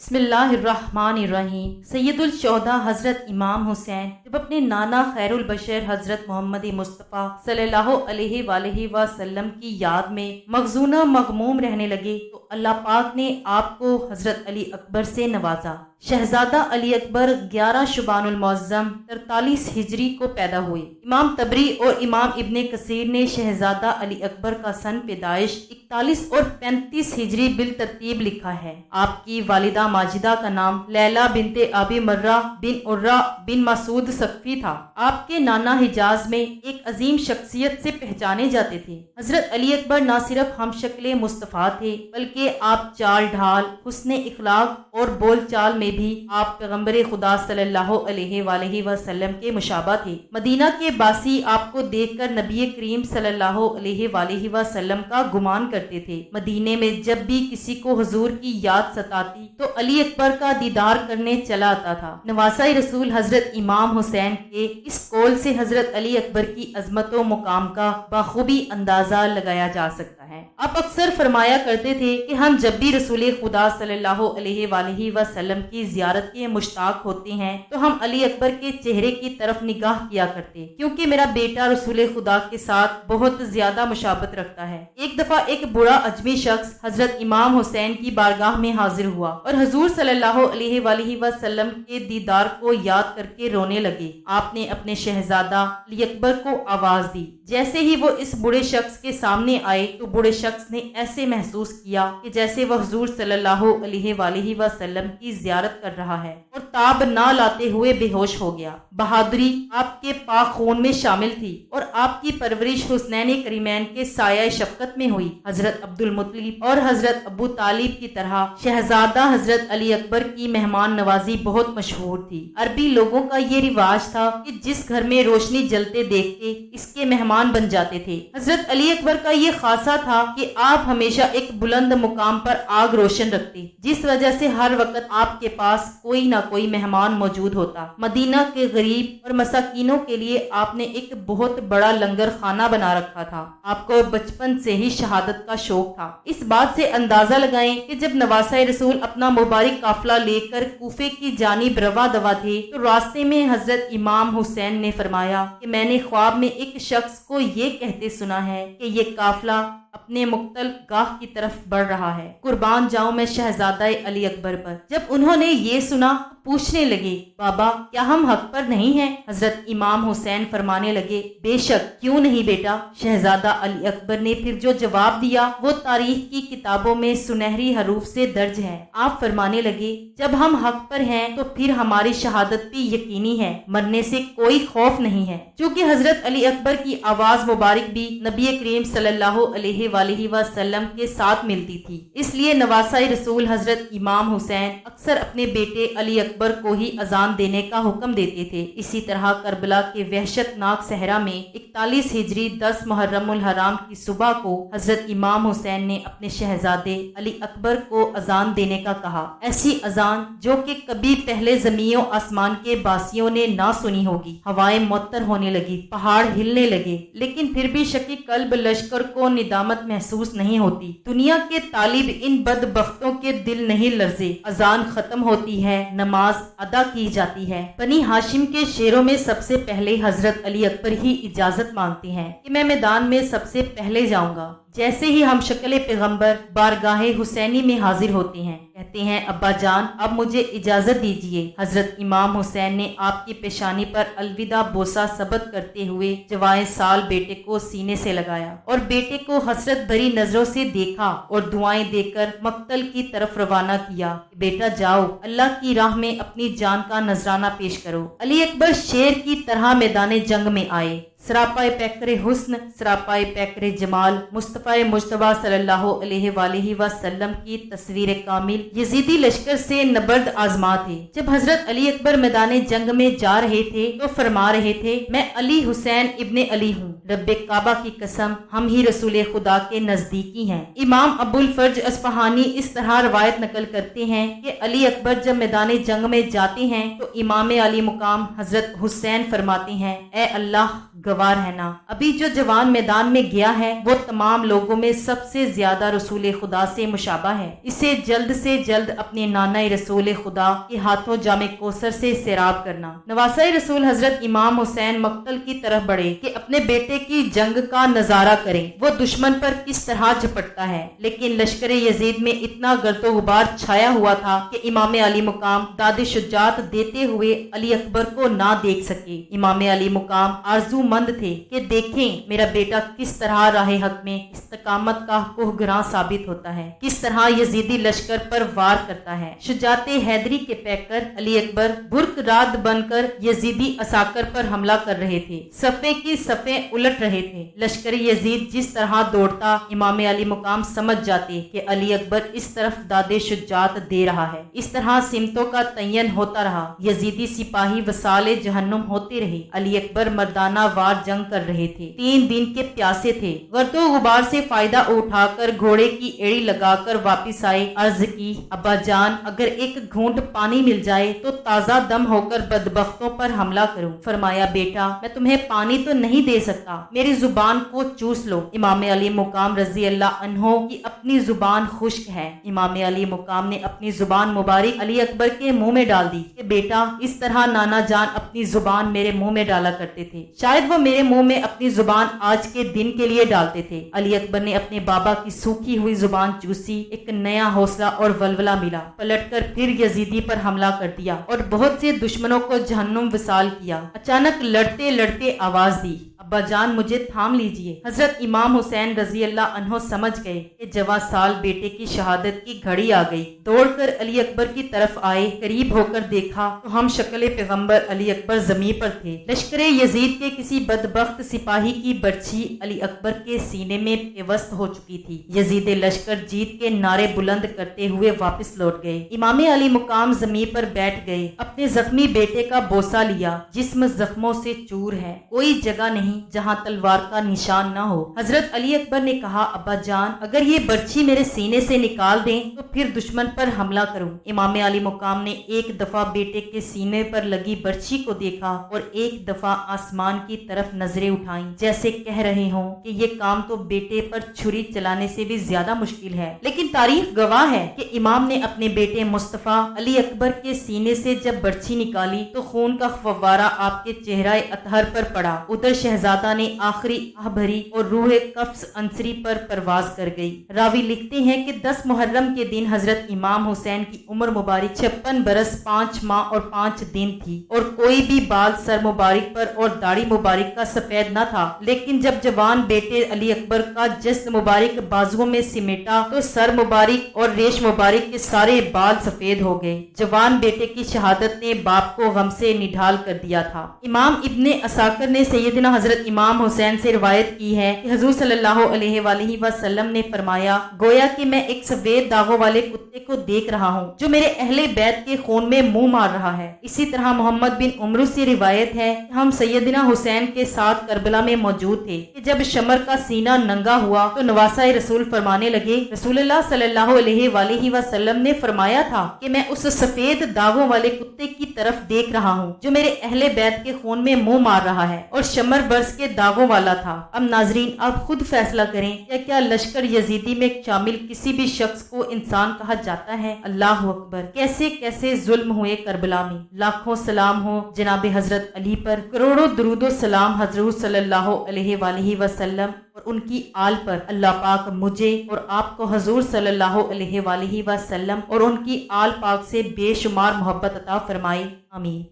بسم اللہ الرحمن الرحیم۔ سید الشہداء حضرت امام حسین جب اپنے نانا خیر البشر حضرت محمد مصطفیٰ صلی اللہ علیہ وآلہ وسلم کی یاد میں مغزونہ مغموم رہنے لگے تو اللہ پاک نے آپ کو حضرت علی اکبر سے نوازا۔ شہزادہ علی اکبر 11 شعبان المعظم 43 ہجری کو پیدا ہوئے۔ امام طبری اور امام ابن کثیر نے شہزادہ علی اکبر کا سن پیدائش 41 اور 35 ہجری بالترتیب لکھا ہے۔ آپ کی والدہ ماجدہ کا نام لیلہ بنت ابی مرہ بن عرہ بن مسعود ثقفی تھا۔ آپ کے نانا حجاز میں ایک عظیم شخصیت سے پہچانے جاتے تھے۔ حضرت علی اکبر نہ صرف ہم شکل مصطفیٰ تھے بلکہ آپ چال ڈھال، حسن اخلاق اور بول چال میں بھی آپ پیغمبر خدا صلی اللہ علیہ وآلہ وسلم کے مشابہ تھے۔ مدینہ کے باسی آپ کو دیکھ کر نبی کریم صلی اللہ علیہ وآلہ وسلم کا گمان کرتے تھے۔ مدینے میں جب بھی کسی کو حضور کی یاد ستاتی تو علی اکبر کا دیدار کرنے چلا آتا تھا۔ نواسہ رسول حضرت امام حسین کے اس قول سے حضرت علی اکبر کی عظمت و مقام کا بخوبی اندازہ لگایا جا سکتا ہے۔ آپ اکثر فرمایا کرتے تھے کہ ہم جب بھی رسول خدا صلی اللہ علیہ وآلہ وسلم کی زیارت کے مشتاق ہوتے ہیں تو ہم علی اکبر کے چہرے کی طرف نگاہ کیا کرتے، کیونکہ میرا بیٹا رسول خدا کے ساتھ بہت زیادہ مشابہت رکھتا ہے۔ ایک دفعہ ایک بوڑھا اجمی شخص حضرت امام حسین کی بارگاہ میں حاضر ہوا اور حضور صلی اللہ علیہ وآلہ وسلم کے دیدار کو یاد کر کے رونے لگے۔ آپ نے اپنے شہزادہ علی اکبر کو آواز دی۔ جیسے ہی وہ اس بوڑھے شخص کے سامنے آئے تو بوڑھے شخص نے ایسے محسوس کیا کہ جیسے وہ حضور صلی اللہ علیہ وآلہ وسلم کی زیارت کر رہا ہے، اور تاب نہ لاتے ہوئے بے ہوش ہو گیا۔ بہادری آپ کے پاک خون میں شامل تھی اور آپ کی پرورش حسنین کریمین کے سایہ شفقت میں ہوئی۔ حضرت عبد المطلب اور حضرت ابو طالب کی طرح شہزادہ حضرت علی اکبر کی مہمان نوازی بہت مشہور تھی۔ عربی لوگوں کا یہ رواج تھا کہ جس گھر میں روشنی جلتے دیکھتے اس کے مہمان بن جاتے تھے۔ حضرت علی اکبر کا یہ خاصہ تھا کہ آپ ہمیشہ ایک بلند مقام پر آگ روشن رکھتے، جس وجہ سے ہر وقت آپ کے پاس کوئی نہ کوئی مہمان موجود ہوتا۔ مدینہ کے غریب اور مساکینوں کے لیے آپ نے ایک بہت بڑا لنگر خانہ بنا رکھا تھا۔ آپ کو بچپن سے ہی شہادت کا شوق تھا۔ اس بات سے اندازہ لگائیں کہ جب نواسہ رسول اپنا مبارک قافلہ لے کر کوفے کی جانب رواں دوا تھے تو راستے میں حضرت امام حسین نے فرمایا کہ میں نے خواب میں ایک شخص کو یہ کہتے سنا ہے کہ یہ قافلہ اپنے مقتل گاہ کی طرف بڑھ رہا ہے۔ قربان جاؤں میں شہزادہ علی اکبر پر۔ جب انہوں نے یہ سنا پوچھنے لگے، بابا کیا ہم حق پر نہیں ہیں؟ حضرت امام حسین فرمانے لگے، بے شک، کیوں نہیں بیٹا۔ شہزادہ علی اکبر نے پھر جو جواب دیا وہ تاریخ کی کتابوں میں سنہری حروف سے درج ہے۔ آپ فرمانے لگے، جب ہم حق پر ہیں تو پھر ہماری شہادت بھی یقینی ہے، مرنے سے کوئی خوف نہیں ہے۔ چونکہ حضرت علی اکبر کی آواز مبارک بھی نبی کریم صلی اللہ علیہ وآلہ وسلم کے ساتھ ملتی تھی، اس لیے نواسہ رسول حضرت امام حسین اکثر اپنے بیٹے علی اکبر کو ہی اذان دینے کا حکم دیتے تھے۔ اسی طرح کربلا کے وحشت ناک صحرا میں 41 ہجری 10 محرم الحرام کی صبح کو حضرت امام حسین نے اپنے شہزادے علی اکبر کو اذان دینے کا کہا۔ ایسی اذان جو کہ کبھی پہلے زمین و آسمان کے باسیوں نے نہ سنی ہوگی۔ ہوائیں معطر ہونے لگی، پہاڑ ہلنے لگے، لیکن پھر بھی شکی قلب لشکر کو ندامت محسوس نہیں ہوتی۔ دنیا کے طالب ان بدبختوں کے دل نہیں لرزے۔ اذان ختم ہوتی ہے، نماز ادا کی جاتی ہے۔ بنی ہاشم کے شیروں میں سب سے پہلے حضرت علی اکبر ہی اجازت مانگتے ہیں کہ میں میدان میں سب سے پہلے جاؤں گا۔ جیسے ہی ہم شکل پیغمبر بارگاہ حسینی میں حاضر ہوتے ہیں، کہتے ہیں، ابا جان اب مجھے اجازت دیجیے۔ حضرت امام حسین نے آپ کی پیشانی پر الوداع بوسہ ثبت کرتے ہوئے جوائے سال بیٹے کو سینے سے لگایا اور بیٹے کو حسرت بھری نظروں سے دیکھا اور دعائیں دے کر مقتل کی طرف روانہ کیا۔ بیٹا جاؤ، اللہ کی راہ میں اپنی جان کا نذرانہ پیش کرو۔ علی اکبر شیر کی طرح میدان جنگ میں آئے۔ سراپائے پیکر حسن، سراپائے پیکر جمال، مصطفیٰ مجتبیٰ صلی اللہ علیہ وآلہ وسلم کی تصویر کامل یزیدی لشکر سے نبرد آزما تھے۔ جب حضرت علی اکبر میدان جنگ میں جا رہے تھے تو فرما رہے تھے، میں علی حسین ابن علی ہوں، رب کعبہ کی قسم ہم ہی رسول خدا کے نزدیکی ہیں۔ امام ابو الفرج اصفہانی اس طرح روایت نقل کرتے ہیں کہ علی اکبر جب میدان جنگ میں جاتے ہیں تو امام علی مقام حضرت حسین فرماتے ہیں، اے اللہ گواہ رہنا، ابھی جو جوان میدان میں گیا ہے وہ تمام لوگوں میں سب سے زیادہ رسول خدا سے مشابہ ہے، اسے جلد سے جلد اپنے نانا رسول خدا کے ہاتھوں جام کوثر سے سیراب کرنا۔ نواسہ رسول حضرت امام حسین مقتل کی طرف بڑھے کہ اپنے بیٹے کی جنگ کا نظارہ کریں، وہ دشمن پر کس طرح جھپٹتا ہے، لیکن لشکر یزید میں اتنا گرد و غبار چھایا ہوا تھا کہ امام علی مقام داد شجاعت دیتے ہوئے علی اکبر کو نہ دیکھ سکے۔ امام علی مقام آرزو مند تھے کہ دیکھیں میرا بیٹا کس طرح راہ حق میں استقامت کا کوہگراں ثابت ہوتا ہے، کس طرح یزیدی لشکر پر وار کرتا ہے۔ شجاعت حیدری کے پیکر علی اکبر برق راد بن کر یزیدی عساکر پر حملہ کر رہے تھے، صفیں کی صفیں الٹ رہے تھے۔ لشکر یزید جس طرح دوڑتا امام علی مقام سمجھ جاتے کہ علی اکبر اس طرف داد شجاعت دے رہا ہے۔ اس طرح سمتوں کا تعین ہوتا رہا، یزیدی سپاہی وسال جہنم ہوتے رہے، علی اکبر مردانہ وار جنگ کر رہے تھے، 3 دن کے پیاسے تھے، گرد و غبار سے فائدہ اٹھا کر گھوڑے کی ایڑی لگا کر واپس آئے، عرض کی ابا جان اگر ایک گھونٹ پانی مل جائے تو تازہ دم ہو کر بدبختوں پر حملہ کروں۔ فرمایا بیٹا میں تمہیں پانی تو نہیں دے سکتا، میری زبان کو چوس لو۔ امام علی مقام رضی اللہ عنہ کی اپنی زبان خشک ہے، امام علی مقام نے اپنی زبان مبارک علی اکبر کے منہ میں ڈال دی کہ بیٹا اس طرح نانا جان اپنی زبان میرے منہ میں ڈالا کرتے تھے، شاید وہ میرے منہ میں اپنی زبان آج کے دن کے لیے ڈالتے تھے۔ علی اکبر نے اپنے بابا کی سوکھی ہوئی زبان چوسی، ایک نیا حوصلہ اور ولولہ ملا، پلٹ کر پھر یزیدی پر حملہ کر دیا اور بہت سے دشمنوں کو جہنم وصال کیا۔ اچانک لڑتے لڑتے آواز دی ابا جان مجھے تھام لیجئے۔ حضرت امام حسین رضی اللہ عنہ سمجھ گئے کہ جواں سال بیٹے کی شہادت کی گھڑی آ گئی، دوڑ کر علی اکبر کی طرف آئے، قریب ہو کر دیکھا تو ہم شکل پیغمبر علی اکبر زمین پر تھے۔ لشکر یزید کے کسی بدبخت سپاہی کی برچھی علی اکبر کے سینے میں پیوست ہو چکی تھی۔ یزید لشکر جیت کے نعرے بلند کرتے ہوئے واپس لوٹ گئے۔ امام علی مقام زمین پر بیٹھ گئے، اپنے زخمی بیٹے کا بوسہ لیا، جسم زخموں سے چور ہے، کوئی جگہ نہیں جہاں تلوار کا نشان نہ ہو۔ حضرت علی اکبر نے کہا ابا جان اگر یہ برچھی میرے سینے سے نکال دیں تو پھر دشمن پر حملہ کروں۔ امام علی مقام نے ایک دفعہ بیٹے کے سینے پر لگی برچھی کو دیکھا اور ایک دفعہ آسمان کی طرف نظریں اٹھائیں، جیسے کہہ رہے ہوں کہ یہ کام تو بیٹے پر چھری چلانے سے بھی زیادہ مشکل ہے، لیکن تاریخ گواہ ہے کہ امام نے اپنے بیٹے مصطفیٰ علی اکبر کے سینے سے جب برچھی نکالی تو خون کا فوارہ آپ کے چہرہ اطہر پر پڑا۔ ادھر شہزادہ نے آخری آہ بھری اور روح قفص انصری پر پرواز کر گئی۔ راوی لکھتے ہیں کہ 10 محرم کے دن حضرت امام حسین کی عمر مبارک 56 برس 5 ماہ اور 5 دن تھی، اور کوئی بھی بال سر مبارک پر اور داڑھی مبارک کا سفید نہ تھا، لیکن جب جوان بیٹے علی اکبر کا جسد مبارک بازوؤں میں سمیٹا تو سر مبارک اور ریش مبارک کے سارے بال سفید ہو گئے۔ جوان بیٹے کی شہادت نے باپ کو غم سے نڈھال کر دیا تھا۔ امام ابن عساکر نے سیدنا حضرت امام حسین سے روایت کی ہے کہ حضور صلی اللہ علیہ وآلہ وسلم نے فرمایا گویا کہ میں ایک سفید داغوں والے کتے کو دیکھ رہا ہوں جو میرے اہل بیت کے خون میں منہ مار رہا ہے۔ اسی طرح محمد بن عمرو سے روایت ہے کہ ہم سیدنا حسین کے ساتھ کربلا میں موجود تھے کہ جب شمر کا سینہ ننگا ہوا تو نواسہ رسول فرمانے لگے رسول اللہ صلی اللہ علیہ وآلہ وسلم نے فرمایا تھا کہ میں اس سفید داغوں والے کتے کی طرف دیکھ رہا ہوں جو میرے اہل بیت کے خون میں منہ مار رہا ہے، اور شمر برس کے داغوں والا تھا۔ اب ناظرین آپ خود فیصلہ کریں کہ کیا لشکر یزیدی میں شامل کسی بھی شخص کو انسان کہا جاتا ہے؟ اللہ اکبر، کیسے کیسے ظلم ہوئے کربلا میں۔ لاکھوں سلام ہو جناب حضرت علی پر، کروڑوں درود و سلام حضرت صلی اللہ علیہ وآلہ وسلم اور ان کی آل پر۔ اللہ پاک مجھے اور آپ کو حضور صلی اللہ علیہ وآلہ وسلم اور ان کی آل پاک سے بے شمار محبت عطا فرمائے، آمین۔